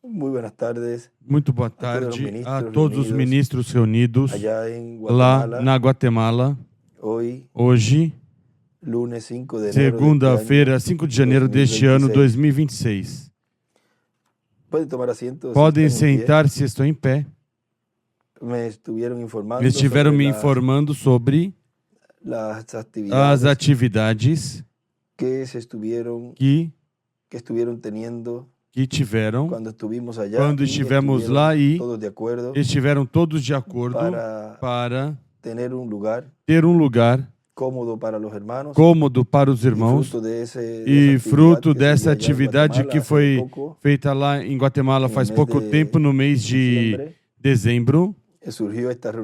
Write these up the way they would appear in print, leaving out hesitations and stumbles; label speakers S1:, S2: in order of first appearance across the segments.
S1: Muy buenas tardes
S2: Muito boa tarde a todos os ministros reunidos
S1: allá en
S2: lá
S1: Guatemala.
S2: na Guatemala. Hoje,
S1: Lunes 5 de enero
S2: segunda-feira, 5 de janeiro deste ano 2026. Podem sentar se estão em pé. Estiveram me informando sobre as atividades que tiveram quando estivemos lá e estiveram todos de acordo para ter um lugar cômodo para os irmãos, e fruto dessa atividade que foi feita lá em Guatemala faz pouco tempo, no mês de dezembro,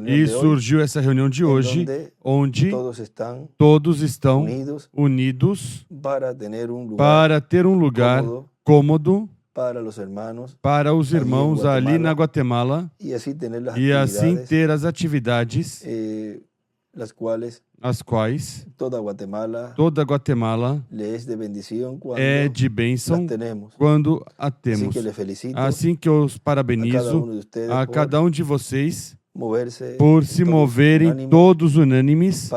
S2: e surgiu essa reunião de hoje, onde todos estão unidos para ter um lugar cômodo para os irmãos ali na Guatemala, e assim ter as atividades as quais toda Guatemala é de bênção quando a temos. Assim que eu os parabenizo a cada um de vocês por se moverem todos unânimes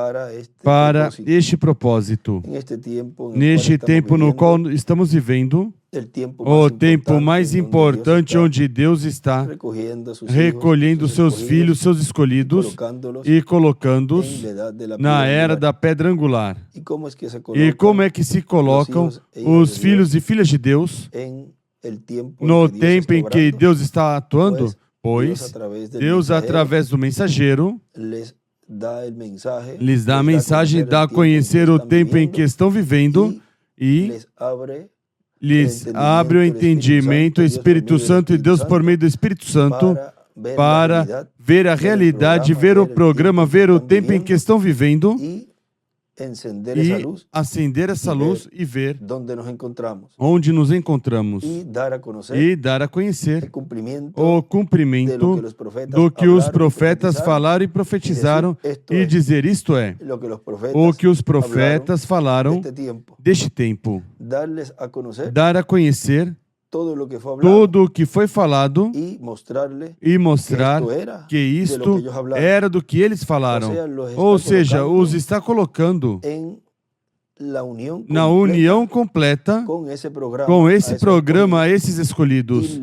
S2: para este propósito. Neste tempo no qual estamos vivendo, o tempo mais importante, onde Deus está recolhendo seus filhos, seus escolhidos, e colocando-os na era da pedra angular. E como é que se colocam os filhos e filhas de Deus no tempo em que Deus está atuando? Pois Deus, através do mensageiro, lhes dá a mensagem, dá a conhecer o tempo em que estão vivendo e lhes abre o entendimento, o Espírito Santo e Deus por meio do Espírito Santo, para ver a realidade, ver o programa, ver o tempo em que estão vivendo e acender essa luz e ver onde nos encontramos e dar a conhecer o cumprimento do que os profetas falaram e profetizaram, e dizer: isto é o que os profetas falaram deste tempo. Dar a conhecer tudo o que foi falado e mostrar que isto era do que eles falaram. Ou seja, os está colocando na união completa com esse programa, esses escolhidos,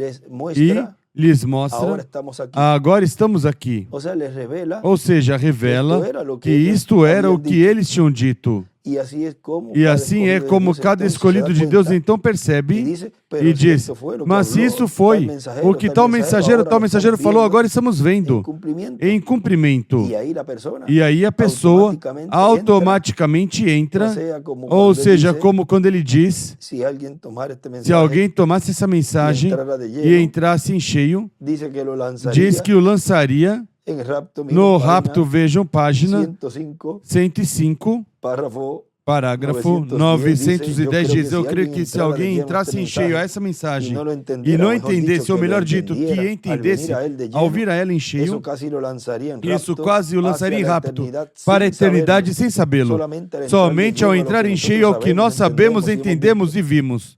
S2: e lhes mostra: agora estamos aqui. Ou seja, revela que isto era o que eles tinham dito. E assim é como cada escolhido de Deus então percebe e diz: mas se isso foi o que tal mensageiro falou, agora estamos vendo em cumprimento. E aí a pessoa automaticamente entra, ou seja, como quando ele diz: se alguém tomasse essa mensagem e entrasse em cheio, diz que o lançaria no rapto. Vejam página 105, parágrafo 910, diz: eu creio que se alguém entrasse em cheio a essa mensagem e não entendesse, ou melhor dito, que entendesse, ao vir a ela em cheio, isso quase o lançaria em rapto para a eternidade sem sabê-lo. Somente ao entrar em cheio ao que nós sabemos, entendemos e vimos.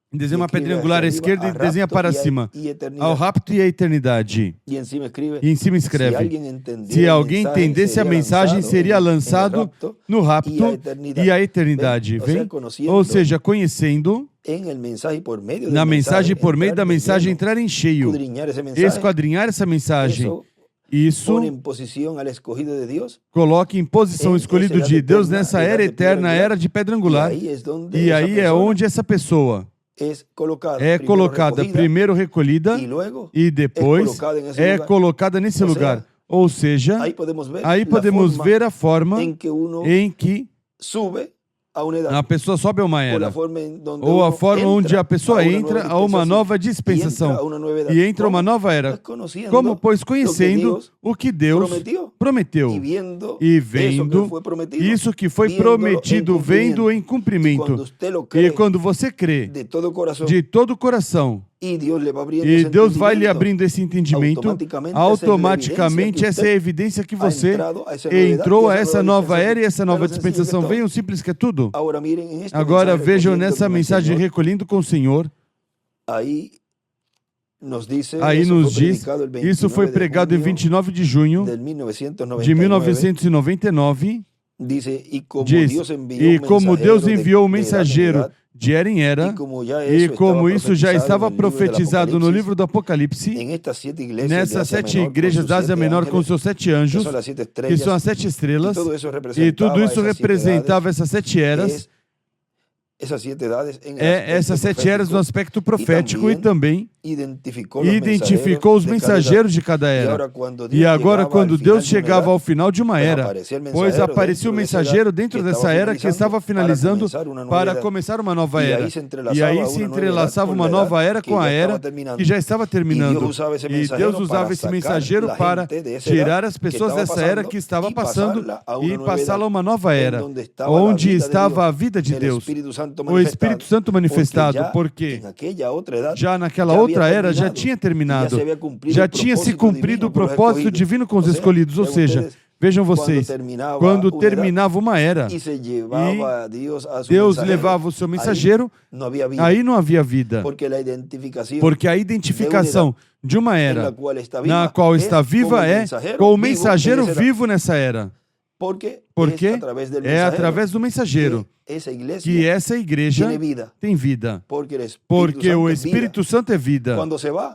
S2: Desenha uma pedra angular à esquerda e desenha para cima, ao rapto e à eternidade. E em cima escreve: se alguém entendesse a mensagem, seria lançado no rapto e à eternidade. Vem? Ou seja, conhecendo na mensagem, por meio da mensagem, entrar em cheio, esquadrinhar essa mensagem. Isso coloca em posição o escolhido de Deus nessa era eterna, a era de pedra angular. E aí é onde essa pessoa é colocada, primeiro recolhida e depois é colocada nesse lugar. Ou seja, aí podemos ver a forma em que a pessoa sobe a uma era, ou a forma onde a pessoa entra a uma nova dispensação e entra uma nova era. Como, pois, conhecendo o que Deus prometeu e vendo isso que foi prometido, vendo em cumprimento. E quando você crê de todo o coração, e Deus vai lhe abrindo esse entendimento, automaticamente essa é a evidência que você entrou a essa nova era e essa nova dispensação. Venham simples que é tudo. Agora vejam nessa mensagem recolhendo com o Senhor.
S1: Aí nos diz,
S2: isso foi pregado em 29 de junho de 1999. Diz, e como Deus enviou o mensageiro de era em era, e como isso já estava profetizado no livro do Apocalipse, nessas 7 igrejas da Ásia Menor com seus 7 anjos, que são as 7 estrelas, e tudo isso representava essas 7 eras, essas 7 eras no aspecto profético, e também identificou os mensageiros de cada era. E agora, quando Deus chegava ao final de uma era, pois aparecia o mensageiro dentro dessa era que estava finalizando para começar uma nova era. E aí se entrelaçava uma nova era com a era que já estava terminando. E Deus usava esse mensageiro para tirar as pessoas dessa era que estava passando e passá-la a uma nova era, onde estava a vida de Deus, o Espírito Santo manifestado, porque já naquela outra era já tinha terminado, já tinha se cumprido o propósito divino com os escolhidos, ou seja, vejam vocês, quando terminava uma era e Deus levava o seu mensageiro, aí não havia vida, porque a identificação de uma era na qual está viva é com o mensageiro vivo nessa era. Porque é através do mensageiro que essa igreja tem vida. Porque o Espírito Santo é vida.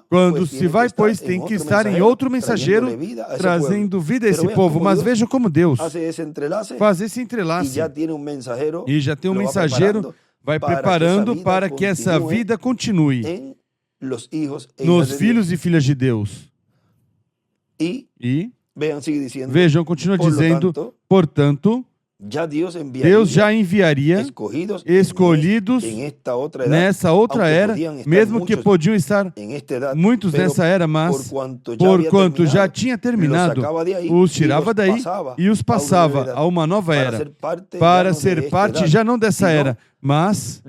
S2: Quando se vai, pois, tem que estar em outro mensageiro trazendo vida a esse povo. Mas vejam como Deus faz esse entrelace. E já tem um mensageiro, vai preparando para que essa vida continue nos filhos e filhas de Deus. E vejam, continua dizendo, portanto, Deus já enviaria escolhidos nessa outra era, mesmo que podiam estar muitos nessa era, mas porquanto já tinha terminado, os tirava daí e os passava a uma nova era, para ser parte já não dessa era, mas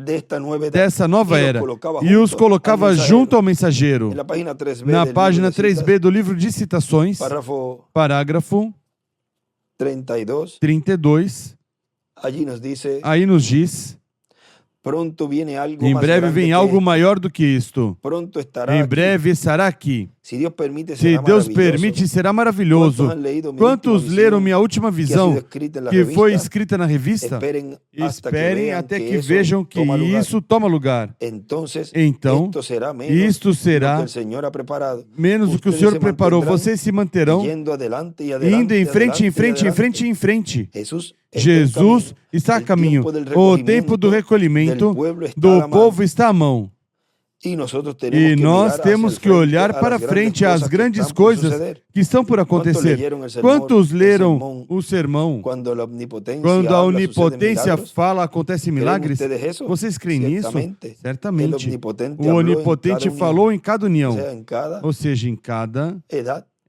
S2: dessa nova era, e os colocava junto ao mensageiro. Na página 3b do livro de Citações, parágrafo 32, aí nos diz, em breve vem algo maior do que isto. Em breve estará aqui. Se Deus permite, será maravilhoso. Quantos leram minha última visão, que foi escrita na revista? Esperem até que vejam que isso toma lugar. Então, isto será menos do que o Senhor preparou. Vocês se manterão indo em frente, em frente, em frente, em frente. Jesus está a caminho. O tempo do recolhimento do povo está à mão. E nós temos que olhar para frente às grandes coisas que estão por acontecer. Quantos leram o sermão? Quando a onipotência fala, acontecem milagres? Vocês creem nisso? Certamente. O onipotente falou em cada união, ou seja, em cada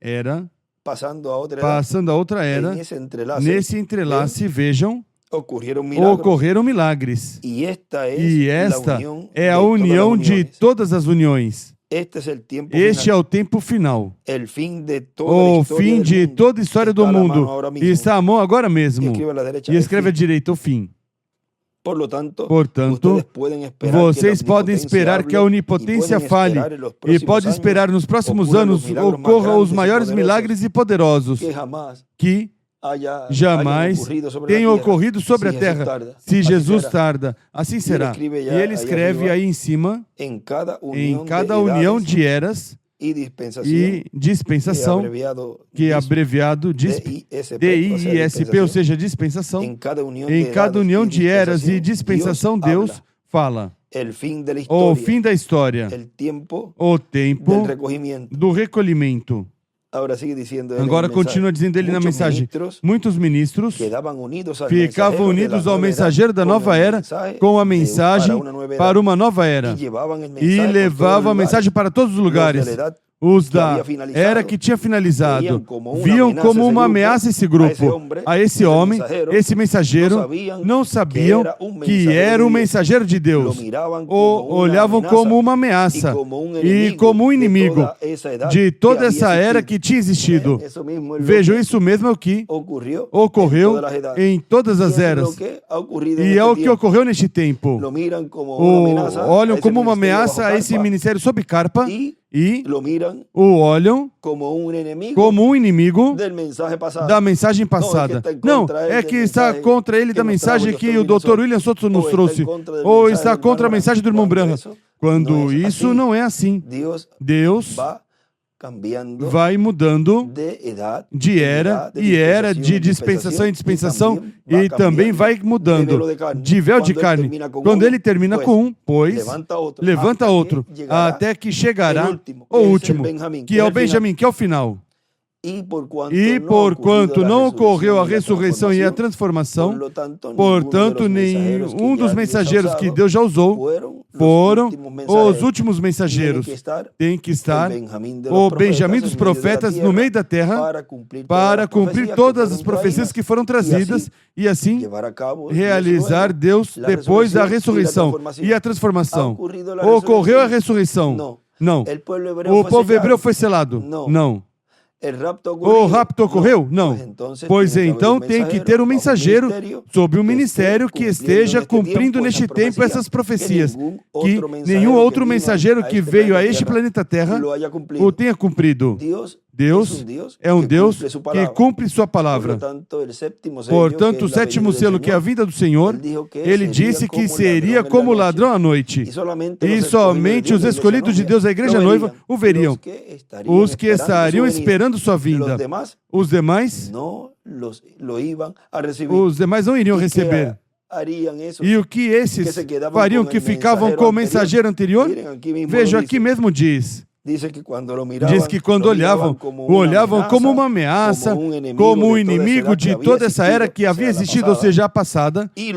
S2: era, passando a outra era, nesse entrelace, vejam, ocorreram milagres. E esta é a união de todas as uniões. Este é o tempo final. O fim de toda a história do mundo. E está à mão agora mesmo. E escreve à direita o fim. Portanto, vocês podem esperar que a onipotência fale e pode esperar nos próximos anos ocorram os maiores milagres e poderosos que jamais tenham ocorrido sobre a terra. Se Jesus tarda, assim será. E ele escreve aí em cima, em cada união de eras e dispensação, que é abreviado DISP, ou seja, dispensação. Em cada união de eras e dispensação, Deus fala. O fim da história, o tempo do recolhimento. Agora continua dizendo ele na mensagem, muitos ministros ficavam unidos ao mensageiro da nova era com a mensagem para uma nova era e levavam a mensagem para todos os lugares. os da era que tinha finalizado viam como uma ameaça esse grupo, a esse homem, esse mensageiro, não sabiam que era um mensageiro de Deus, o olhavam como uma ameaça e como um inimigo de toda essa era que tinha existido. Vejam, isso mesmo é o que ocorreu em todas as eras, e é o que ocorreu neste tempo. Olham como uma ameaça a esse ministério sob carpa e o olham como um inimigo da mensagem passada. Não, é que está contra ele da mensagem que o Dr. William Soto nos trouxe, ou está contra a mensagem do irmão Branham. Quando isso não é assim, Deus vai mudando de era e era, de dispensação em dispensação, e também vai mudando de véu de carne. Quando ele termina com um, pois levanta outro, até que chegará o último, que é o Benjamim, que é o final. E porquanto não ocorreu a ressurreição e a transformação, portanto, nenhum dos mensageiros que Deus já usou foram os últimos mensageiros. Tem que estar o Benjamim dos profetas no meio da terra para cumprir todas as profecias que foram trazidas e assim realizar Deus depois da ressurreição e a transformação. Ocorreu a ressurreição? Não. O povo hebreu foi selado? Não. O rapto ocorreu? Não. Pois então tem que ter um mensageiro sob um ministério que esteja cumprindo neste tempo essas profecias, que nenhum outro mensageiro que veio a este planeta Terra o tenha cumprido. Deus é um Deus que cumpre sua palavra. Portanto, o sétimo selo, que é a vinda do Senhor, ele disse que seria como ladrão à noite. E somente os escolhidos de Deus, a igreja noiva, o veriam. Os que estariam esperando sua vinda. Os demais não iriam receber. E o que esses fariam que ficavam com o mensageiro anterior? Veja, aqui mesmo diz que quando olhavam como uma ameaça, como um inimigo de toda essa era que havia existido, ou seja, a passada, e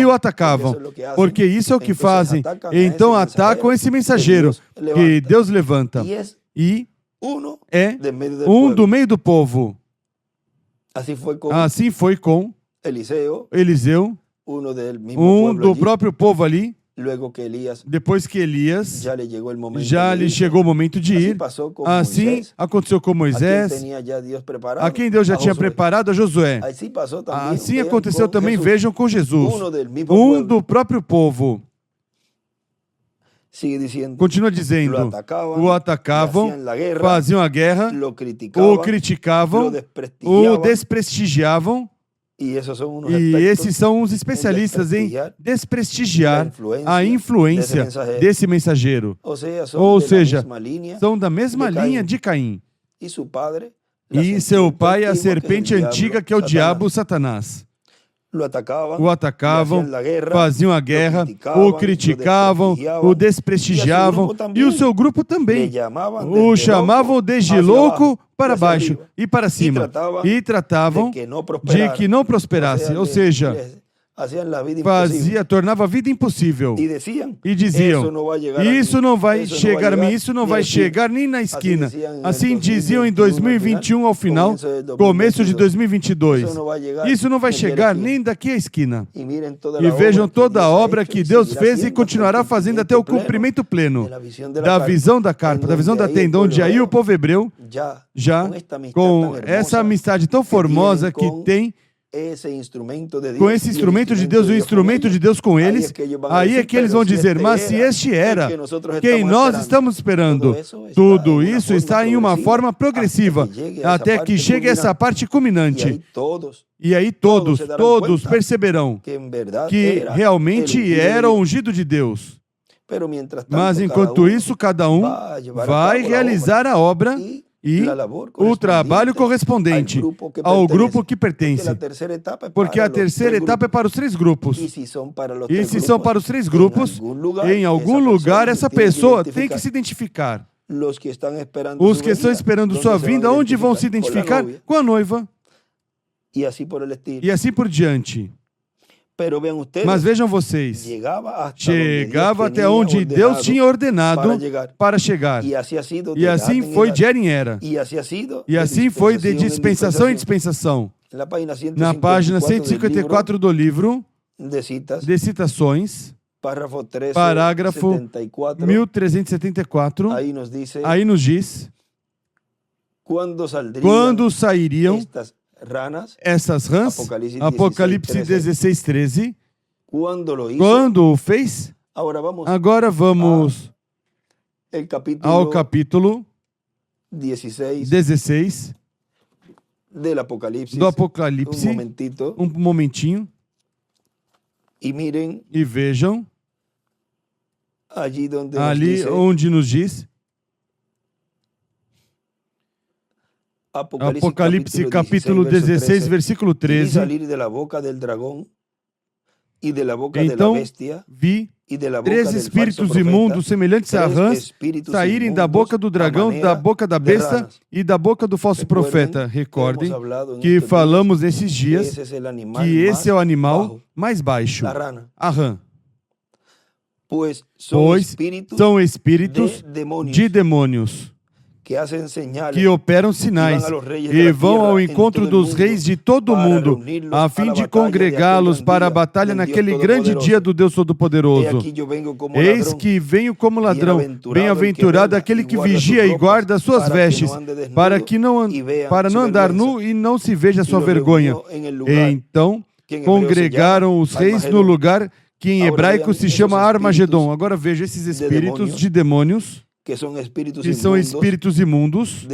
S2: o atacavam. Porque isso é o que fazem. Então atacam esse mensageiro que Deus levanta. E é um do meio do povo. Assim foi com Eliseu, um do próprio povo ali. Depois que Elias já lhe chegou o momento de ir, assim aconteceu com Moisés, a quem Deus já tinha preparado, a Josué. Assim aconteceu também, vejam, com Jesus, um do próprio povo. Continua dizendo, o atacavam, faziam a guerra, o criticavam, o desprestigiavam. E esses são os especialistas em desprestigiar a influência desse mensageiro. Ou seja, são da mesma linha de Caim. E seu pai é a serpente antiga, que é o diabo, Satanás. O atacavam, faziam a guerra, o criticavam, o desprestigiavam, e o seu grupo também. O chamavam de louco para baixo e para cima, e tratavam de que não prosperasse, ou seja, tornava a vida impossível. E diziam, isso não vai chegar a mim, isso não vai chegar nem na esquina. Assim diziam em 2021 ao final, começo de 2022. Isso não vai chegar nem daqui à esquina. E vejam toda a obra que Deus fez e continuará fazendo até o cumprimento pleno da visão da carpa, da visão da tenda, onde aí o povo hebreu, já com essa amizade tão formosa que tem com esse instrumento de Deus, o instrumento de Deus com eles, aí é que eles vão dizer, mas se este era quem nós estamos esperando, tudo isso está em uma forma progressiva, até que chegue essa parte culminante. E aí todos perceberão que realmente era o ungido de Deus. Mas enquanto isso, cada um vai realizar a obra e o trabalho correspondente ao grupo que pertence. Porque a terceira etapa é para os três grupos. E se são para os três grupos, em algum lugar essa pessoa tem que se identificar. Os que estão esperando sua vinda, onde vão se identificar? Com a noiva. E assim por diante. Mas vejam vocês, chegava até onde Deus tinha ordenado para chegar. E assim foi de era em era. E assim foi de dispensação em dispensação. Na página 154 do livro de citações, parágrafo 1374, aí nos diz: quando sairiam essas rãs, Apocalipse 16, 13, quando o fez? Agora vamos ao capítulo 16 do Apocalipse, um momentinho, e vejam, ali onde nos diz, Apocalipse capítulo 16, versículo 13. Então vi 3 espíritos imundos semelhantes a rãs saírem da boca do dragão, da boca da besta e da boca do falso profeta. Recordem que falamos nesses dias que esse é o animal mais baixo, a rã. Pois são espíritos de demônios que operam sinais e vão ao encontro dos reis de todo o mundo, a fim de congregá-los para a batalha naquele grande dia do Deus Todo-Poderoso. Eis que venho como ladrão, bem-aventurado aquele que vigia e guarda as suas vestes, para não andar nu e não se veja sua vergonha. E então congregaram os reis no lugar que em hebraico se chama Armagedon. Agora veja esses espíritos de demônios, que são espíritos imundos,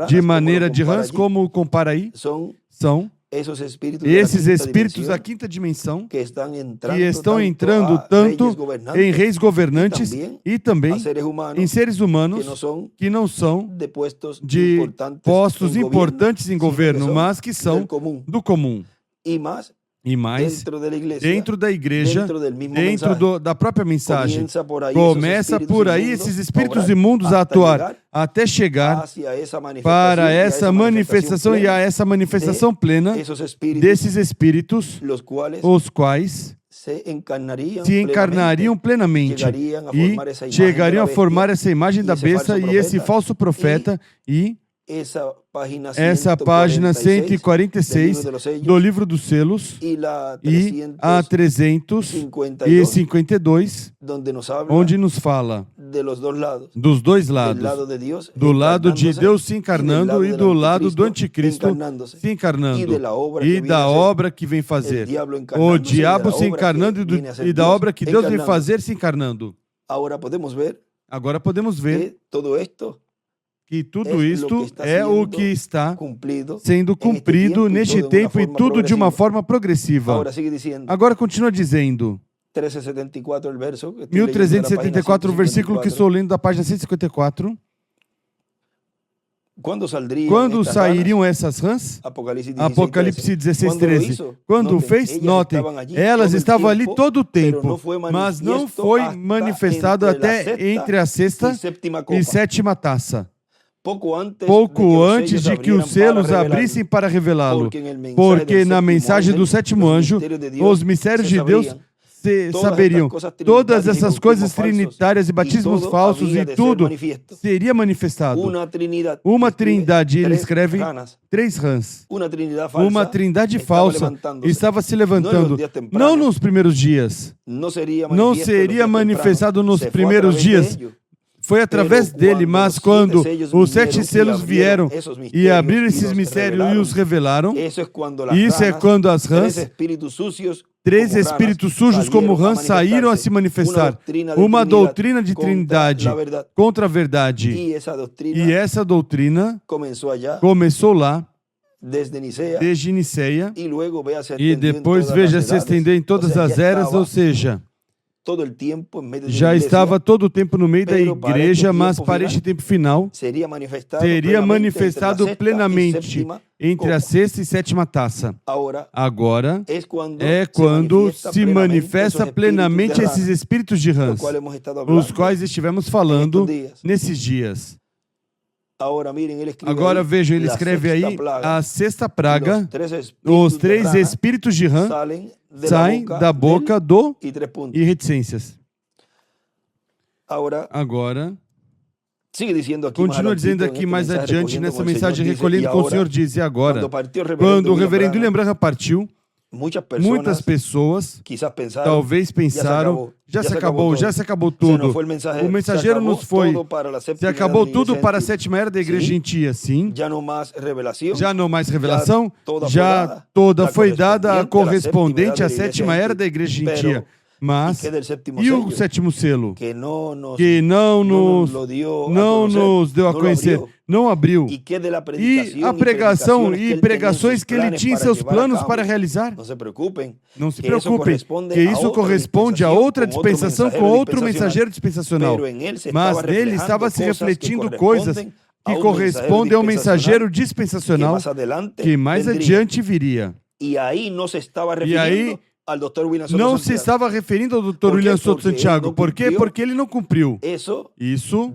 S2: de maneira de rãs, como compara aí, são esses espíritos da quinta dimensão que estão entrando tanto em reis governantes e também em seres humanos que não são de postos importantes em governo, mas que são do comum. E mais, dentro da igreja, dentro da própria mensagem, começa por aí esses espíritos imundos a atuar, até chegar para essa manifestação e a essa manifestação plena desses espíritos, os quais se encarnariam plenamente e chegariam a formar essa imagem da besta e esse falso profeta e essa página 146 do livro dos selos e a 352, onde nos fala dos dois lados, do lado de Deus se encarnando e do lado do anticristo se encarnando, e da obra que vem fazer, o diabo se encarnando e da obra que Deus vem fazer se encarnando. Agora podemos ver que tudo isto é o que está sendo cumprido neste tempo e tudo de uma forma progressiva. Agora continua dizendo, 1374, o versículo que estou lendo da página 154. Quando sairiam essas rãs? Apocalipse 16, 13. Quando fez, notem, elas estavam ali todo o tempo, mas não foi manifestado até entre a sexta e sétima taça. Pouco antes de que os selos abrissem para revelá-lo, porque na mensagem do sétimo anjo, os mistérios de Deus saberiam. Todas essas coisas trinitárias e batismos falsos e tudo seria manifestado. Uma trindade, ele escreve 3 rãs. Uma trindade falsa estava se levantando. Não nos primeiros dias. Não seria manifestado nos primeiros dias. Foi através dele, mas quando os 7 selos vieram e abriram esses mistérios e os revelaram, isso é quando as rãs, 3 espíritos sujos como rãs, saíram a se manifestar. Uma doutrina de trindade contra a verdade. E essa doutrina começou lá, desde Niceia, e depois veja se estender em todas as eras, ou seja, já estava todo o tempo no meio da igreja, mas para este tempo final seria manifestado plenamente entre a sexta e sétima taça. Agora é quando se manifesta plenamente esses espíritos de rãs, os quais estivemos falando nesses dias. Agora vejam, ele escreve aí a sexta praga, os 3 espíritos de rã saem da boca do e reticências. Agora, continua dizendo aqui mais adiante nessa mensagem recolhendo com o Senhor diz, e agora, quando o reverendo William Branham partiu, muitas pessoas talvez pensaram, já se acabou tudo. O mensageiro nos foi, se acabou tudo para a 7ª era da igreja em Tia, sim. Já não mais revelação, já toda foi dada a correspondente à 7ª era da igreja em Tia. Mas, e o 7º selo? Que não nos deu a conhecer, não abriu. E a pregação e pregações que ele tinha em seus planos para realizar. Não se preocupem, que isso corresponde a outra dispensação com outro mensageiro dispensacional. Mas nele estava se refletindo coisas que correspondem ao mensageiro dispensacional que mais adiante viria. E aí não se estava referindo ao Dr. William Souto Santiago. Por quê? Porque ele não cumpriu isso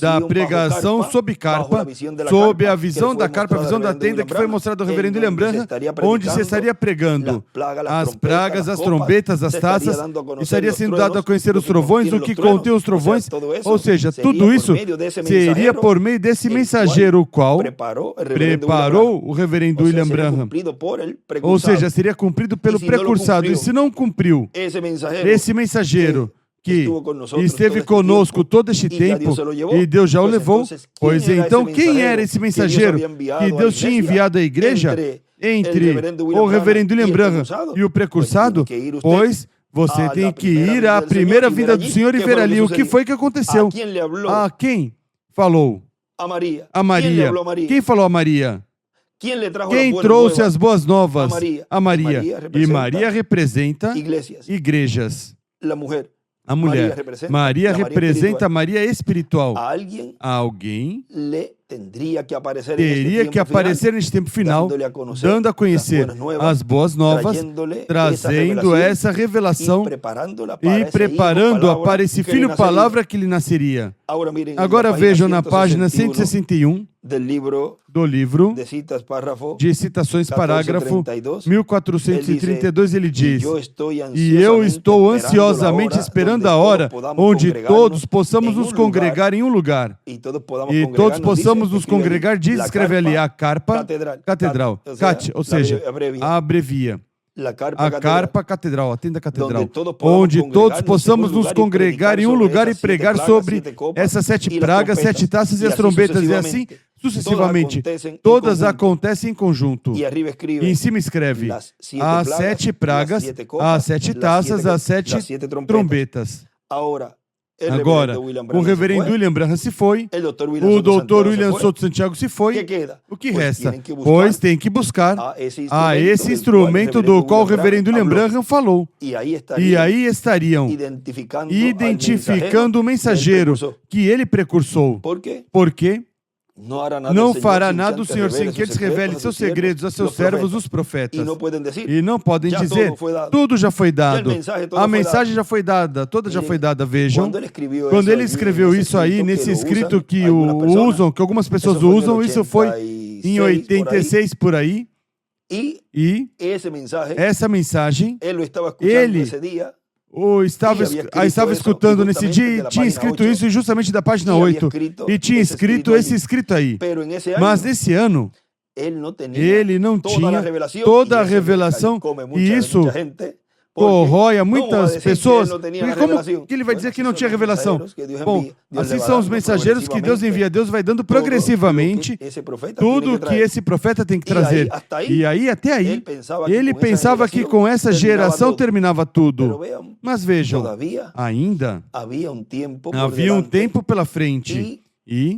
S2: da pregação sob carpa, sob a visão da carpa, a visão da tenda que foi mostrada ao reverendo William Branham, onde se estaria pregando as pragas, as trombetas, as taças, estaria sendo dado a conhecer os trovões, o que contém os trovões, ou seja, tudo isso seria por meio desse mensageiro, o qual preparou o reverendo William Branham, ou seja, seria cumprido pelo precursor. E se não cumpriu, esse mensageiro que esteve conosco todo este tempo e Deus já o levou, pois então quem era esse mensageiro que Deus tinha enviado à igreja entre o reverendo William Branham e o precursado? Pois você tem que ir à primeira vinda do Senhor e ver ali o que foi que aconteceu. A quem falou? A Maria. Quem falou a Maria? Quem trouxe as boas novas? A Maria. E Maria representa igrejas. A mulher. Maria representa a Maria espiritual. Alguém teria que aparecer neste tempo final, dando a conhecer as boas novas, trazendo essa revelação e preparando-a para esse filho palavra que lhe nasceria. Agora vejam na página 161 do livro de citações, parágrafo 1432, ele diz: e eu estou ansiosamente esperando a hora onde todos possamos nos congregar em um lugar. E todos possamos nos congregar, diz, escreve ali, a carpa catedral. Ou seja, abrevia. A carpa catedral, a tenda catedral, onde todos possamos nos congregar em um lugar e pregar sobre essas 7 pragas, 7 taças e as trombetas, e assim sucessivamente. Todas acontecem em conjunto. E em cima escreve as 7 pragas, as 7 taças, as 7 trombetas. Agora, o reverendo William Branham se foi, o Dr. William Souto Santiago se foi, o que resta? Pois tem que buscar a esse instrumento do qual o reverendo William Branham falou. E aí estariam identificando o mensageiro que ele precursou. Por quê? Não fará nada o Senhor sem que eles revelem seus segredos a seus servos, os profetas. E não podem dizer, tudo já foi dado. A mensagem já foi dada, toda já foi dada. Vejam, quando ele escreveu isso aí, nesse escrito que usam, que algumas pessoas usam, isso foi em 86 por aí. E essa mensagem, ele estava escutando nesse dia e tinha escrito isso justamente da página 8. E tinha escrito esse escrito aí. Mas nesse ano, ele não tinha toda a revelação e isso corrói a muitas pessoas. E como que ele vai dizer que não tinha revelação? Bom, assim são os mensageiros que Deus envia. Deus vai dando progressivamente tudo o que esse profeta tem que trazer. E aí, até aí, ele pensava que com essa geração terminava tudo. Mas vejam, ainda havia um tempo pela frente. E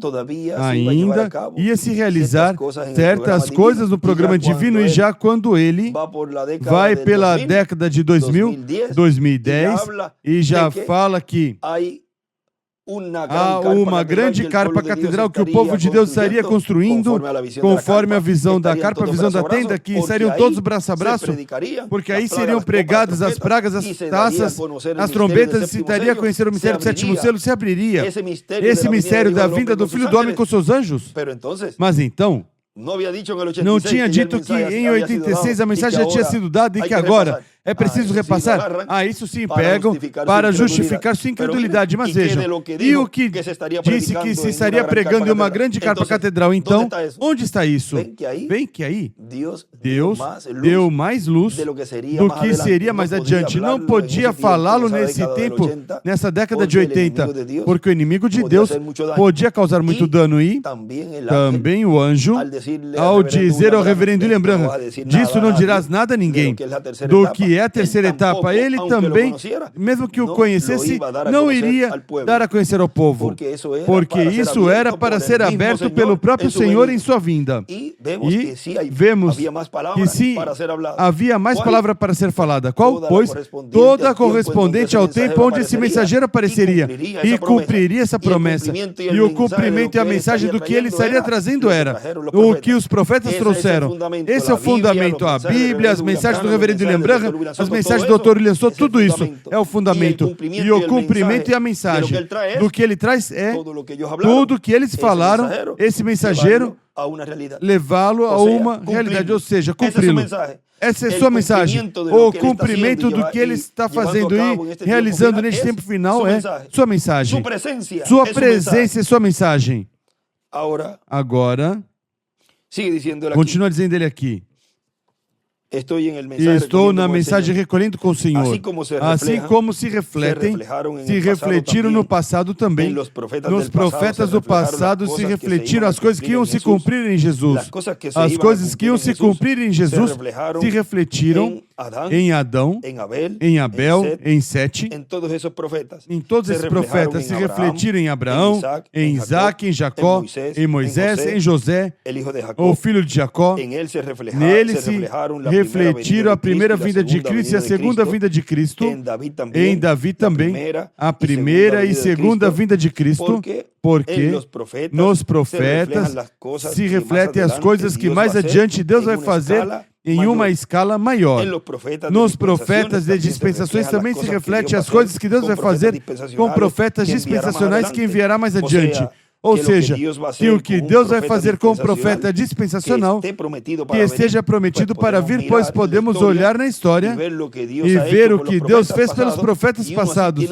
S2: ainda ia se realizar certas coisas no programa divino, e já quando ele vai pela década de 2000, 2010, e já fala que há uma grande carpa catedral que o povo de Deus estaria construindo conforme a visão da carpa, a visão da tenda, que estariam todos braço a braço, porque aí seriam pregadas as pragas, as taças, as trombetas, e se daria a conhecer o mistério do sétimo selo, se abriria esse mistério da vinda do Filho do Homem com seus anjos. Mas então, não tinha dito que em 86 a mensagem já tinha sido dada e que agora é preciso repassar? Isso sim, pegam para justificar sua incredulidade. Mas vejam, e o que disse que se estaria pregando em uma grande carpa catedral? Então, onde está isso? Vem que aí Deus deu mais luz do que seria mais adiante. Não podia falá-lo nesse tempo, nessa década de 80, porque o inimigo de Deus podia causar muito dano. E também o anjo, ao dizer ao reverendo William Branham, disso não dirás nada a ninguém, do que é a terceira etapa, ele também, mesmo que o conhecesse, não iria dar a conhecer ao povo, porque isso era para ser aberto pelo próprio Senhor em sua vinda. E vemos que sim, havia mais palavra para ser falada. Qual? Pois toda correspondente ao tempo onde esse mensageiro apareceria e cumpriria essa promessa. E o cumprimento e a mensagem do que ele estaria trazendo era o que os profetas trouxeram. Esse é o fundamento. A Bíblia, as mensagens do reverendo William Branham, as mensagens do Dr. William Sou, tudo isso é o fundamento. E o cumprimento e a mensagem do que ele traz é tudo que eles falaram, esse mensageiro, levá-lo a uma realidade, ou seja, cumpri-lo. Essa é a sua mensagem. O cumprimento do que ele está fazendo e realizando neste tempo final é sua mensagem. Sua presença é sua mensagem. Agora, continua dizendo ele aqui. Estou na mensagem recolhendo com o Senhor. Assim como se refletiram no passado também. Nos profetas do passado se refletiram as coisas que iam se cumprir em Jesus. As coisas que iam se cumprir em Jesus se refletiram em Adão, em Abel, em Sete. Em todos esses profetas se refletiram em Abraão, em Isaac, em Jacó, em Moisés, em José, o filho de Jacó. Nele se refletiram a primeira vinda de Cristo e a segunda vinda de Cristo. Em Davi também, a primeira e segunda vinda de Cristo, porque nos profetas se refletem as coisas que mais adiante Deus vai fazer em uma escala maior. Nos profetas de dispensações também se reflete as coisas que Deus vai fazer com profetas dispensacionais que enviará mais adiante. Ou seja, que o que Deus vai fazer com o profeta dispensacional, que esteja prometido para vir, pois podemos olhar na história e ver o que Deus fez pelos profetas passados.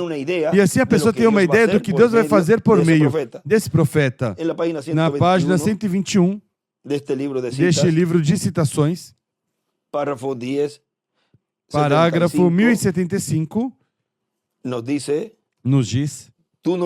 S2: E assim a pessoa tem uma ideia do que Deus vai fazer por meio desse profeta. Na página 121 deste livro de citações, parágrafo 1075, nos diz: Tu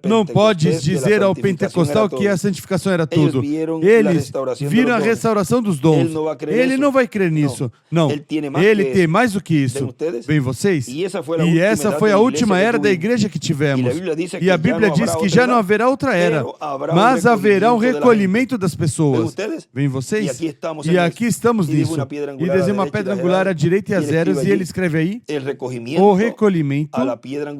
S2: não podes dizer ao pentecostal que a santificação era tudo. Eles viram a restauração dos dons. Ele não vai crer nisso. Não. Ele tem mais do que isso. Vem vocês? E essa foi a última era da igreja que tivemos. E a Bíblia diz que já não haverá outra era, mas haverá um recolhimento das pessoas. Vem vocês? E aqui estamos nisso. E desenha uma pedra angular à direita e às zeros, e ele escreve aí o recolhimento, a pedra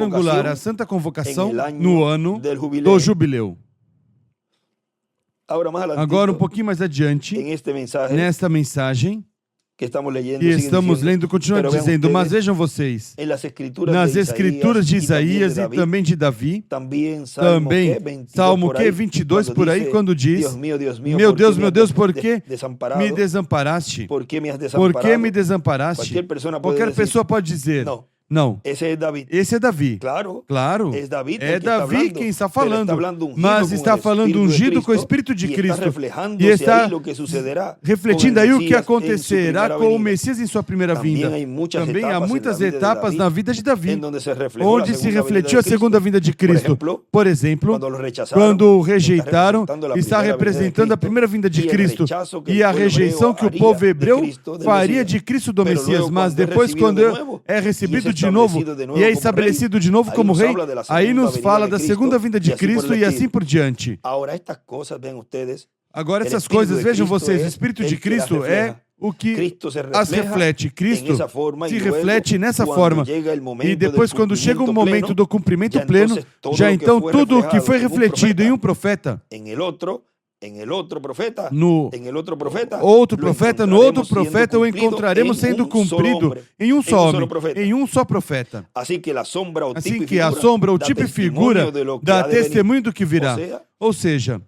S2: angular, a santa convocação no ano do jubileu. Agora, um pouquinho mais adiante, nesta mensagem que estamos lendo, continua dizendo: mas vejam vocês, nas escrituras de Isaías e também de Davi, também Salmo 22 por aí, quando diz: meu Deus, por que me desamparaste? Por que me desamparaste? Qualquer pessoa pode dizer: não, esse é Davi. Claro, é Davi quem está falando, mas está falando ungido com o Espírito de Cristo e está refletindo aí o que acontecerá com o Messias em sua primeira vinda. Também há muitas etapas na vida de Davi, onde se refletiu a segunda vinda de Cristo. Por exemplo, quando o rejeitaram, está representando a primeira vinda de Cristo e a rejeição que o povo hebreu faria de Cristo do Messias, mas depois, quando é recebido de novo e é estabelecido de novo como rei, aí nos fala da segunda vinda de Cristo e assim por diante. Agora essas coisas, vejam vocês, o Espírito de Cristo é o que as reflete. Cristo se reflete nessa forma. E depois, quando chega o momento do cumprimento pleno, já então tudo o que foi refletido em um profeta, no outro profeta o encontraremos sendo cumprido em um só homem, em um só profeta. Assim que a sombra, o tipo e figura, dá testemunho do que virá. Ou seja,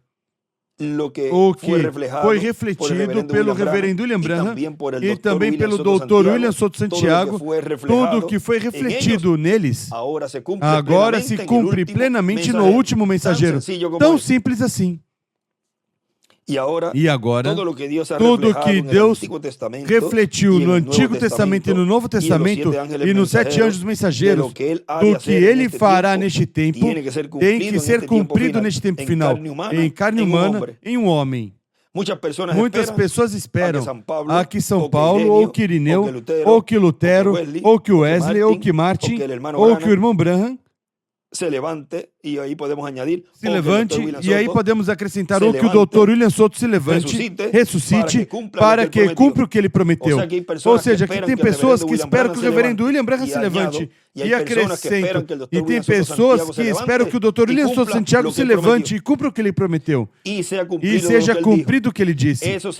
S2: o que foi refletido pelo reverendo William Branham e também pelo doutor William Soto Santiago, tudo o que foi refletido neles, agora se cumpre plenamente no último mensageiro. Tão simples assim. E agora, tudo que Deus refletiu no Antigo Testamento e no Novo Testamento e nos 7 anjos mensageiros, do que Ele fará neste tempo, tem que ser cumprido neste tempo final, em carne humana, em um homem. Muitas pessoas esperam a que São Paulo, ou que Irineu, ou que Lutero, ou que Wesley, ou que Martin, ou que o irmão Branham se levante, e aí podemos acrescentar ou que o doutor William Soto se levante, ressuscite, para que cumpra o que ele prometeu. Ou seja, que tem pessoas que esperam que o reverendo William Branham se levante e acrescentam, e tem pessoas que esperam que o doutor William Soto Santiago se levante e cumpra o que ele prometeu, e seja cumprido o que ele disse. Isso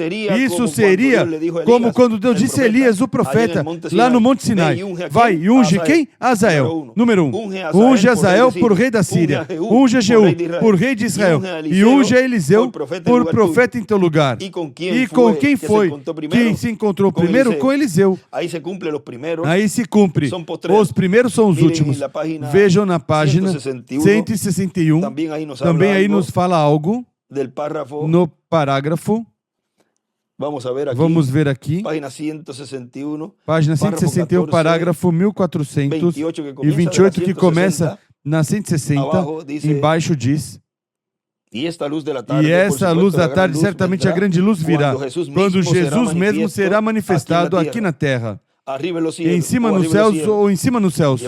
S2: seria como quando Deus disse a Elias, o profeta, lá no Monte Sinai: vai e unge quem? Azael. Número 1. Unge Azael por rei da Síria. Unge Jeú por rei de Israel. E unge Eliseu por profeta em teu lugar. E com quem foi que se encontrou primeiro? Com Eliseu. Aí se cumpre. Os primeiros são os últimos. Vejam na página 161. Também aí nos fala algo no parágrafo. Vamos ver aqui. Página 161, parágrafo 1428, que começa na 160, embaixo diz: e essa luz da tarde, certamente a grande luz virá, quando Jesus mesmo será manifestado aqui na terra, em cima nos céus ou em cima nos céus,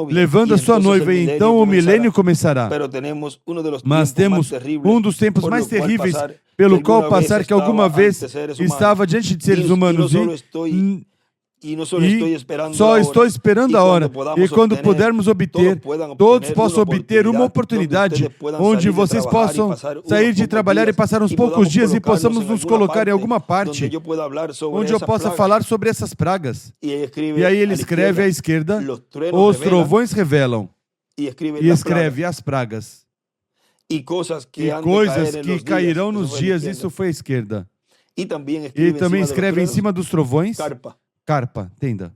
S2: levando a sua noiva, e então o milênio começará. Mas temos um dos tempos mais terríveis pelo qual passar, que alguma vez estava diante de seres humanos, e só estou esperando a hora, e quando pudermos obter, todos possam obter uma oportunidade onde vocês possam sair de trabalhar e passar uns poucos dias e possamos nos colocar em alguma parte onde eu possa falar sobre essas pragas. E aí ele escreve à esquerda: os trovões revelam, e escreve as pragas. E coisas que cairão nos dias, isso foi à esquerda. E também escreve em cima dos trovões: carpa, tenda.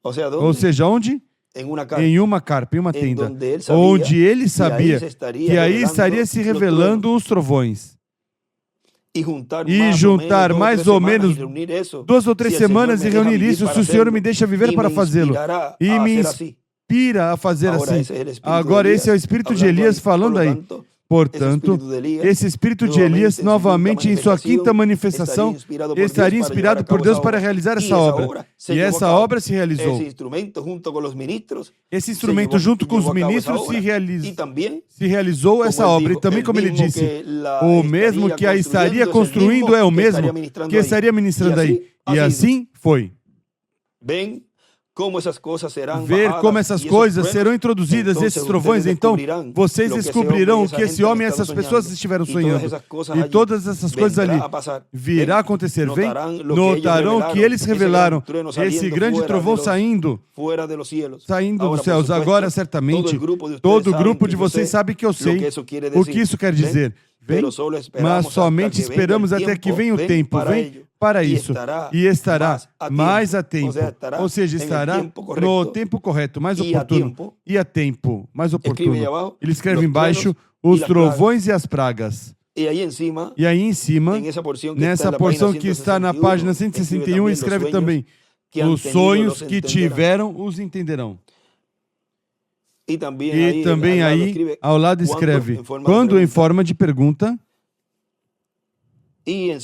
S2: Ou seja, onde? Em uma carpa, em uma tenda, onde ele sabia que aí estaria se revelando os trovões. E juntar mais ou menos 2 ou 3 semanas e reunir isso, se o Senhor me deixa viver para fazê-lo. E me inspira a fazer assim. Agora, esse é o espírito de Elias falando aí. Portanto, esse espírito de Elias, novamente em sua 5ª manifestação, estaria inspirado por Deus para realizar essa obra. E essa obra se realizou. Esse instrumento, junto com os ministros, se realizou essa obra. E também, como ele disse, o mesmo que a estaria construindo é o mesmo que estaria ministrando aí. E assim foi. Ver como essas coisas serão introduzidas, esses trovões, então vocês descobrirão o que esse homem e essas pessoas estiveram sonhando. E todas essas coisas ali virá acontecer. Notarão que eles revelaram esse grande trovão saindo dos céus. Agora, certamente, todo o grupo de vocês sabe que eu sei o que isso quer dizer. Mas somente esperamos até que venha o tempo. Vem para isso, e estará mais a tempo, ou seja, estará no tempo correto, mais oportuno, e a tempo, mais oportuno. Ele escreve embaixo os trovões e as pragas. E aí em cima, nessa porção que está na página 161, escreve também: os sonhos que tiveram os entenderão. E também aí, ao lado escreve, quando em forma de pergunta. E em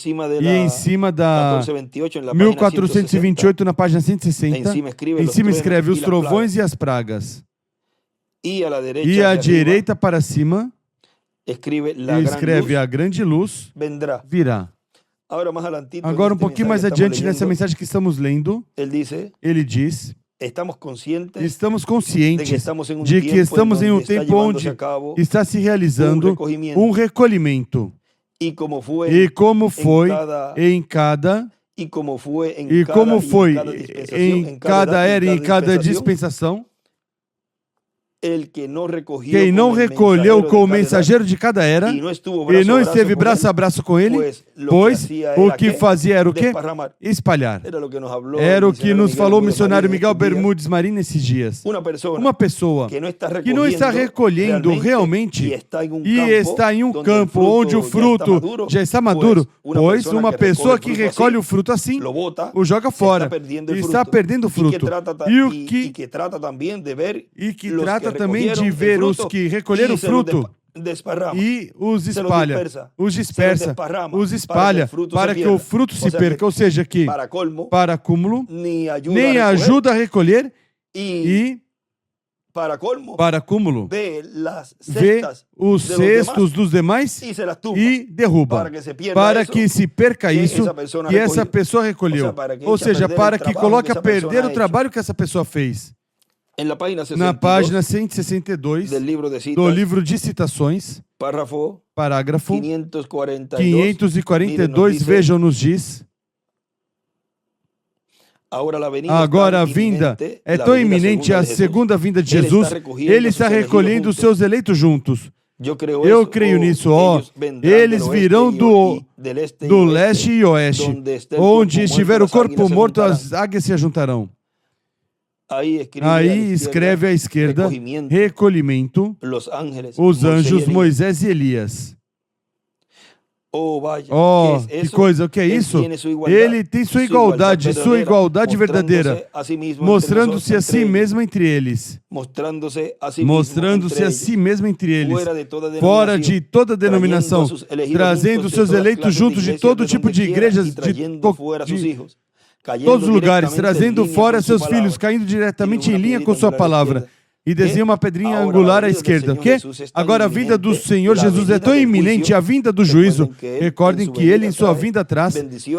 S2: cima da 1428, na página 160, em cima escreve os trovões e as pragas. E à direita para cima, escreve a grande luz virá. Agora, um pouquinho mais adiante, nessa mensagem que estamos lendo, ele diz: estamos conscientes de que estamos em um tempo onde está se realizando um recolhimento. E como foi em cada era e em cada dispensação, quem não recolheu com o mensageiro de cada era e não esteve braço a braço com ele, pois o que fazia era o quê? Espalhar. Era o que nos falou o missionário Miguel Bermudes Marim nesses dias. Uma pessoa que não está recolhendo realmente e está em um campo onde o fruto já está maduro, pois uma pessoa que recolhe o fruto assim, o joga fora e está perdendo o fruto. E que trata também de ver os que recolheram o fruto e os espalha, os dispersa, os espalha para que o fruto se perca. Ou seja, que para acúmulo, nem ajuda a recolher e para acúmulo, vê os cestos dos demais e derruba, para que se perca isso que essa pessoa recolheu. Ou seja, para que coloque a perder o trabalho que essa pessoa fez. Na página 162 do livro de citações, parágrafo 542, vejam, nos diz: agora a vinda é tão iminente, a segunda vinda de Jesus, ele está recolhendo os seus eleitos juntos. Eu creio nisso, eles virão do leste e oeste, onde estiver o corpo morto, as águias se ajuntarão. Aí escreve à esquerda, recolhimento, os anjos Moisés e Elias. Que coisa, o que é isso? Ele tem sua igualdade verdadeira, mostrando-se a si mesmo entre eles. Mostrando-se a si mesmo entre eles, fora de toda denominação, trazendo seus eleitos juntos de todo tipo de igrejas, de todos os lugares, trazendo fora seus filhos, caindo diretamente em linha com sua palavra. E desenha uma pedrinha angular à esquerda. O quê? Agora a vinda do Senhor Jesus é tão iminente, a vinda do juízo. Recordem que ele em sua vinda traz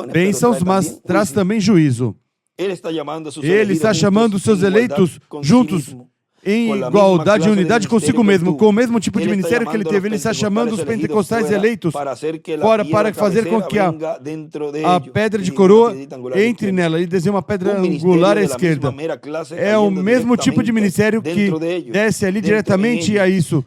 S2: bênçãos, mas traz também juízo. Ele está chamando os seus eleitos juntos, em igualdade e unidade consigo mesmo, com o mesmo tipo de ministério que ele teve. Ele está chamando os pentecostais eleitos fora para fazer com que a pedra de coroa entre nela. Ele desenha uma pedra angular à esquerda. É o mesmo tipo de ministério que desce ali diretamente a isso,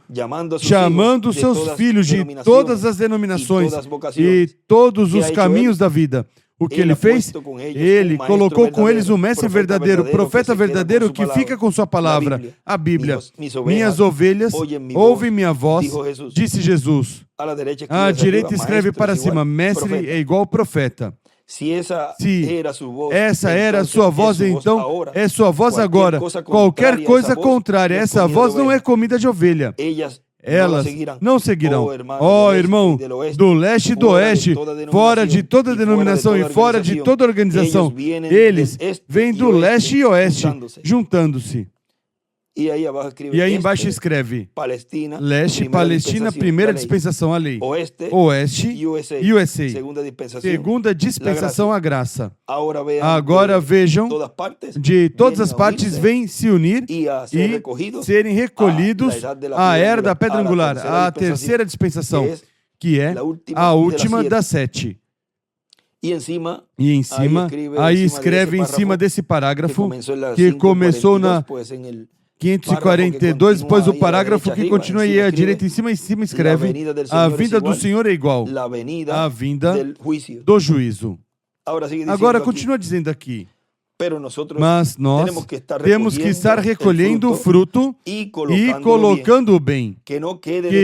S2: chamando os seus filhos de todas as denominações e todos os caminhos da vida. O que ele fez? Ele colocou com eles um mestre verdadeiro, profeta verdadeiro que fica com sua palavra, a Bíblia. Minhas ovelhas ouvem minha voz, disse Jesus. À direita escreve para cima, mestre é igual profeta. Se essa era a sua voz, então é sua voz agora. Qualquer coisa contrária a essa voz não é comida de ovelha. Elas não seguirão. Irmão, do leste e do oeste, fora de toda denominação e fora de toda organização, eles vêm do leste e oeste, juntando-se. E aí embaixo escreve: leste, Palestina, primeira dispensação, a lei. Oeste, USA, segunda dispensação, a graça. Agora vejam, de todas as partes vêm se unir e serem recolhidos à era da pedra angular, a terceira dispensação, que é a última das 7. E em cima, aí escreve em cima desse parágrafo, que começou na 542, depois o parágrafo que continua aí à direita, em cima escreve: a vinda do Senhor é igual à vinda do juízo. Agora continua dizendo aqui: mas nós temos que estar recolhendo o fruto e colocando o bem, que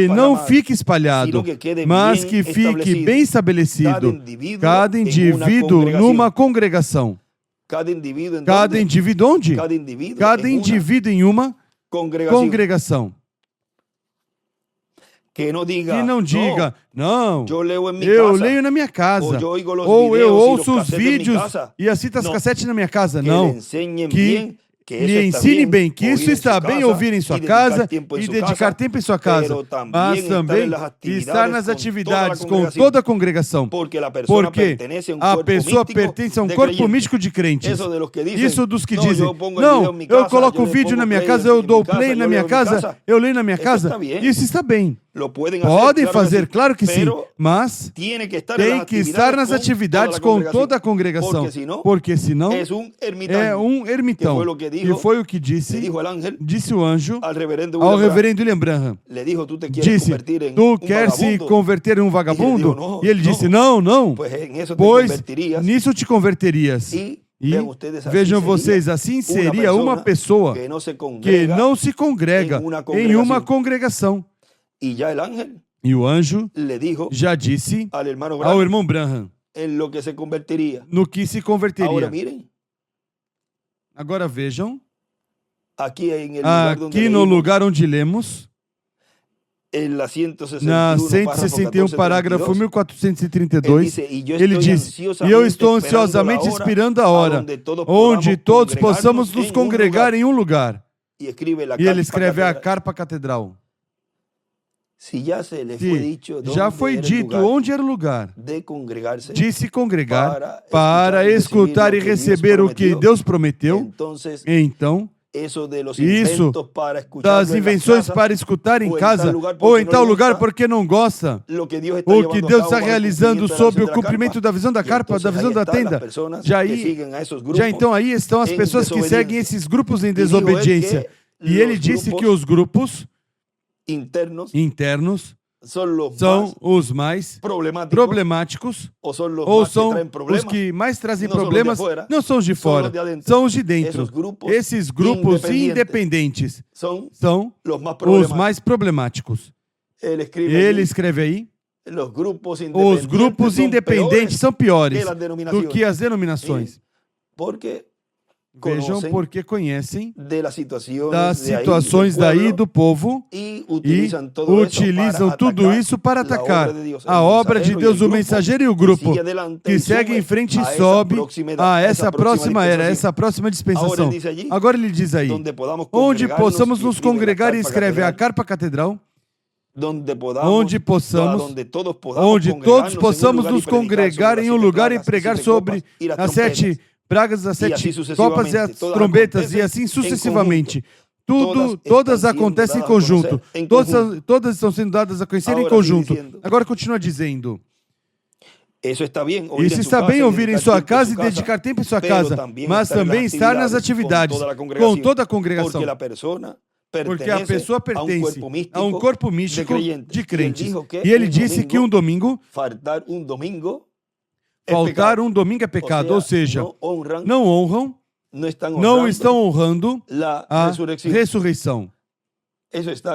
S2: não fique espalhado, mas que fique bem estabelecido, cada indivíduo numa congregação. Cada indivíduo onde? Cada indivíduo em uma congregação. Que não diga, não, eu leio na minha casa, ou eu ouço os vídeos e as fitas cassete na minha casa. Não, que lhe ensine bem que isso está bem ouvir em sua casa e dedicar tempo em sua casa, mas também estar nas atividades com toda a congregação, porque a pessoa pertence a um corpo místico de crentes. Isso dos que dizem, não, eu coloco o vídeo na minha casa, eu dou play na minha casa, eu leio na minha casa, isso está bem. Podem fazer, claro que sim, mas tem que estar nas atividades com toda a congregação, porque senão é um ermitão. E foi o que disse o anjo ao reverendo William Branham. Disse, tu quer se converter em um vagabundo? E ele disse, não, pois nisso te converterias. E vejam vocês, assim seria uma pessoa que não se congrega em uma congregação. E o anjo já disse ao irmão Branham no que se converteria. Agora vejam, aqui no lugar onde lemos, na 161, parágrafo 1432, ele diz, e eu estou ansiosamente esperando a hora onde todos possamos nos congregar em um lugar. E ele escreve a carpa catedral. Já foi dito onde era o lugar de se congregar para escutar e receber o que Deus prometeu, então isso das invenções para escutar em casa ou em tal lugar porque não gosta o que Deus está realizando sob o cumprimento da visão da carpa, da visão da tenda, já então aí estão as pessoas que seguem esses grupos em desobediência. E ele disse que os grupos internos são os mais problemáticos ou são os que mais trazem problemas, não são os de fora, são os de dentro. Esses grupos independentes são os mais problemáticos. Ele escreve aí, os grupos independentes são piores do que as denominações. Vejam, porque conhecem das situações daí do povo e utilizam tudo isso para atacar a obra de Deus, o mensageiro e o grupo que segue em frente e sobe a essa próxima era, essa próxima dispensação. Agora ele diz aí, onde possamos nos congregar, e escreve a carpa catedral, onde todos possamos nos congregar em um lugar e pregar sobre as 7 pragas, as 7 copas e as trombetas, e assim sucessivamente. Todas acontecem em conjunto. Todas estão sendo dadas a conhecer em conjunto. Agora continua dizendo. Isso está bem ouvir em sua casa e dedicar tempo em sua casa, mas também estar nas atividades com toda a congregação. Porque a pessoa pertence a um corpo místico de crentes. E ele disse que faltar um domingo é pecado, ou seja, não honram, não estão honrando a ressurreição.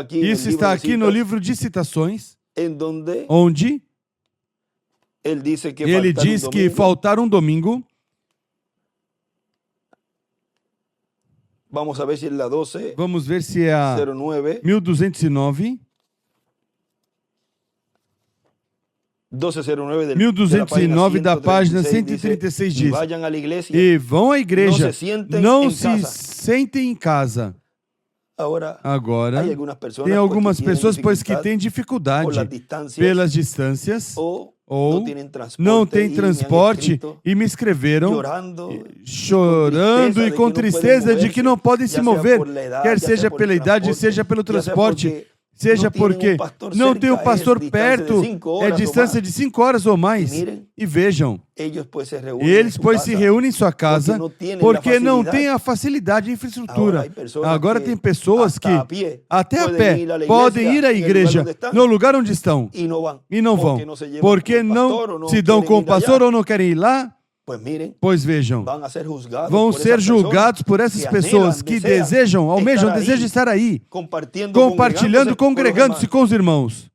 S2: Isso está aqui no livro de Citações, onde ele diz que faltar um domingo. Vamos ver se é a 1209. 1209 da página 136 diz, e vão à igreja, não se sentem em casa. Agora, tem algumas pessoas, pois, que têm dificuldade pelas distâncias ou não têm transporte e me escreveram chorando e com tristeza de que não podem se mover, quer seja pela idade, seja pelo transporte, seja porque não tem um pastor perto, é distância de 5 horas ou mais. E vejam, eles pois se reúnem em sua casa porque não têm a facilidade de infraestrutura. Agora tem pessoas que até a pé podem ir à igreja no lugar onde estão e não vão, porque não se dão com o pastor ou não querem ir lá. Pois vejam, vão ser julgados por essas pessoas que almejam estar aí, compartilhando, congregando-se com os irmãos.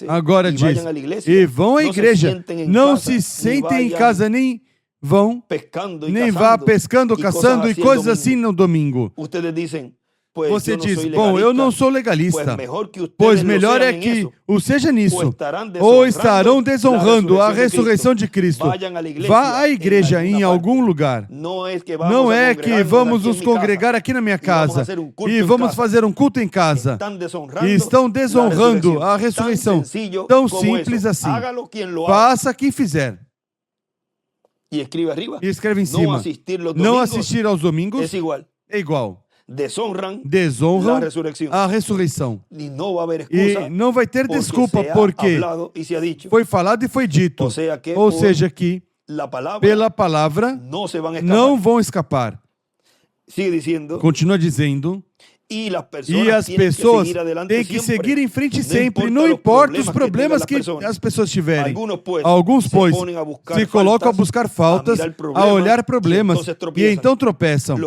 S2: Agora diz, e vão à igreja, não se sentem em casa, nem vão, nem vá pescando, caçando e coisas assim no domingo. você diz, bom, eu não sou legalista, pois melhor é que o seja nisso, ou estarão desonrando a ressurreição de Cristo. Vá à igreja em algum lugar. Não é que vamos nos congregar aqui na minha casa e vamos fazer um culto em casa. E estão desonrando a ressurreição. Tão simples assim. Faça quem fizer. E escreve em cima. Não assistir aos domingos é igual. Desonram a ressurreição. E não vai ter desculpa, porque foi falado e foi dito. Ou seja, que pela palavra não vão escapar. Continua dizendo. E as pessoas têm que seguir em frente sempre, não importa os problemas que as pessoas tiverem. Alguns, pois, se colocam a buscar faltas, a olhar problemas, e então tropeçam.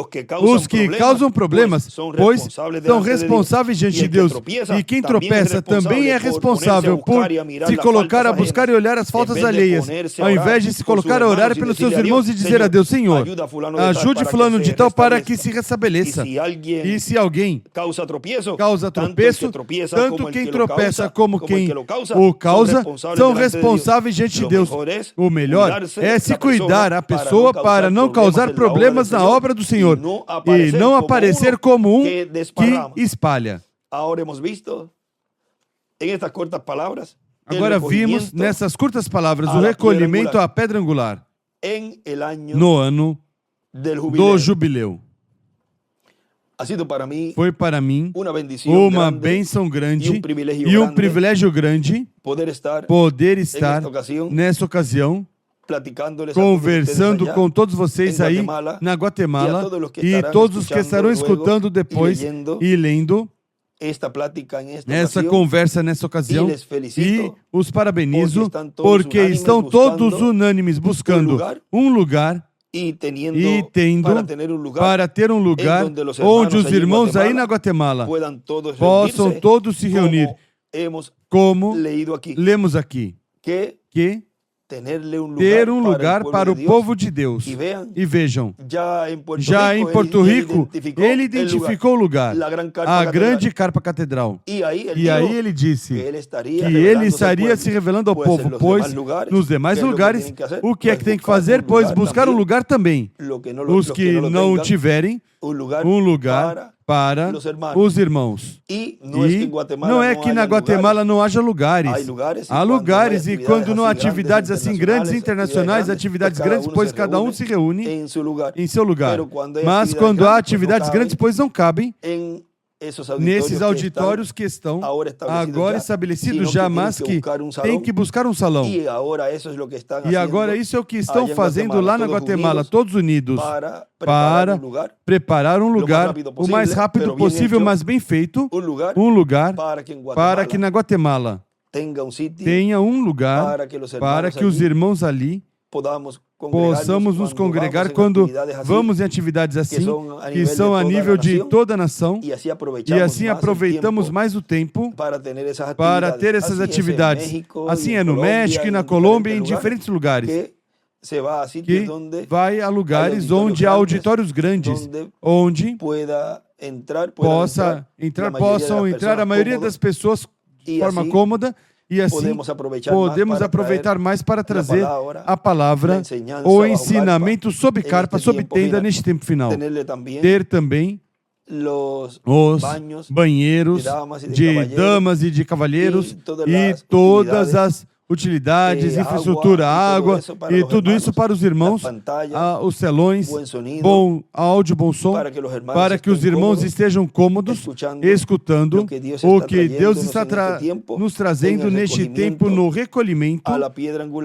S2: Os que causam problemas, pois, são responsáveis diante de Deus. E quem tropeça também é responsável por se colocar a buscar e olhar as faltas alheias, ao invés de se colocar a orar pelos seus irmãos e dizer a Deus, Senhor, ajude fulano de tal para que se restabeleça. E se alguém causa tropeço, tanto quem tropeça como quem o causa são responsáveis diante de Deus. O melhor é se cuidar a pessoa para não causar problemas na obra do Senhor e não aparecer como um que espalha. Agora vimos nessas curtas palavras o recolhimento à pedra angular no ano do jubileu. Foi para mim uma bênção grande e um privilégio grande poder estar nessa ocasião conversando com todos vocês aí na Guatemala e todos os que estarão escutando depois e lendo essa conversa nessa ocasião, e os parabenizo porque estão todos unânimes buscando um lugar e tendo para ter um lugar onde os irmãos aí na Guatemala possam todos se reunir, como lemos aqui, que ter um lugar para o povo de Deus. E vejam, já em Porto Rico, ele identificou o lugar, a grande carpa catedral. E aí ele disse que ele estaria se revelando ao povo, pois nos demais lugares, o que é que tem que fazer? Pois buscar um lugar também. Os que não tiverem um lugar para os irmãos. E não é que na Guatemala não haja lugares. Há lugares, e quando não há atividades assim grandes, internacionais, atividades grandes, pois cada um se reúne em seu lugar. Mas quando há atividades grandes, pois não cabem nesses auditórios que estão agora estabelecidos já, mas que tem que buscar um salão. E agora isso é o que estão fazendo lá na Guatemala, todos unidos, para preparar um lugar o mais rápido possível, mas bem feito, um lugar para que na Guatemala tenha um lugar para que os irmãos ali possamos nos congregar quando vamos em atividades assim, que são a nível de toda a nação, e assim aproveitamos mais o tempo para ter essas atividades. Assim é no México e na Colômbia e em diferentes lugares, que vai a lugares onde há auditórios grandes, onde possam entrar a maioria das pessoas de forma cômoda. E assim podemos aproveitar mais para trazer a palavra, o ensinamento sobre carpa, sobre tenda neste tempo final. Ter também os banheiros de damas e de cavalheiros e todas as utilidades, infraestrutura, água e tudo isso para os irmãos, os telões, bom áudio, bom som, para que os irmãos estejam cômodos, escutando o que Deus está nos trazendo neste tempo no recolhimento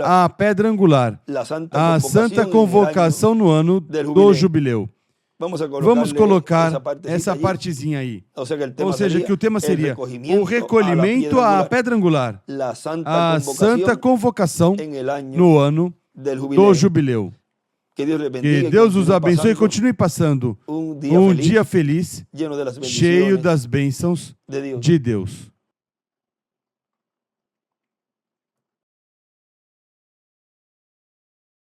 S2: à pedra angular, a santa convocação no ano do jubileu. Vamos colocar essa partezinha aí. Ou seja, que o tema seria o recolhimento à pedra angular, a santa convocação no ano do jubileu. Que Deus os abençoe e continue passando um dia feliz, cheio das bênçãos de Deus.